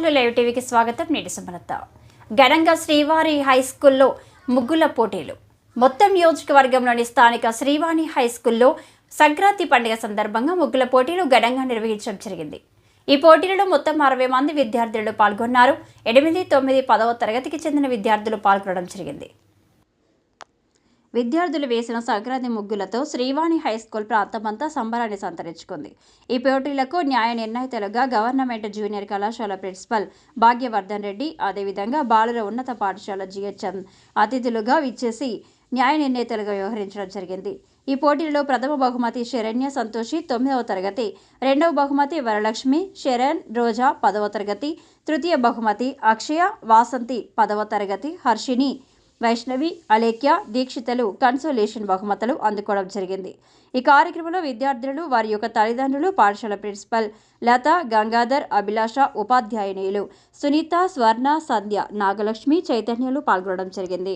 నమస్కారాలు. లైవ్ టీవీకి స్వాగతం. నేటి సుమలత. ఘనంగా శ్రీవాణి హై స్కూల్లో ముగ్గుల పోటీలు. మొత్తం నియోజకవర్గంలోని స్థానిక శ్రీవాణి హై స్కూల్లో సంక్రాంతి పండుగ సందర్భంగా ముగ్గుల పోటీలు ఘనంగా నిర్వహించడం జరిగింది. ఈ పోటీలలో మొత్తం 60 మంది విద్యార్థులు పాల్గొన్నారు. 8, 9, 10వ తరగతికి చెందిన విద్యార్థులు పాల్గొనడం జరిగింది. విద్యార్థులు వేసిన సంక్రాంతి ముగ్గులతో శ్రీవాణి హై స్కూల్ ప్రాంతమంతా సంబరాన్ని సంతరించుకుంది. ఈ పోటీలకు న్యాయ నిర్ణేతలుగా గవర్నమెంట్ జూనియర్ కళాశాల ప్రిన్సిపల్ భాగ్యవర్ధన్ రెడ్డి, అదేవిధంగా బాలుర ఉన్నత పాఠశాల GHM అతిథులుగా విచ్చేసి న్యాయ నిర్ణేతలుగా వ్యవహరించడం జరిగింది. ఈ పోటీలలో ప్రథమ బహుమతి శరణ్య సంతోషి 9వ తరగతి, రెండవ బహుమతి వరలక్ష్మి, శరణ్, రోజా 10వ తరగతి, తృతీయ బహుమతి అక్షయ, వాసంతి 10వ తరగతి, హర్షిని, వైష్ణవి, అలేఖ్య, దీక్షితలు కన్సోలేషన్ బహుమతులు అందుకోవడం జరిగింది. ఈ కార్యక్రమంలో విద్యార్థులు, వారి యొక్క తల్లిదండ్రులు, పాఠశాల ప్రిన్సిపల్ లత, గంగాధర్, అభిలాష, ఉపాధ్యాయునిలు సునీత, స్వర్ణ, సంధ్య, నాగలక్ష్మి, చైతన్యలు పాల్గొనడం జరిగింది.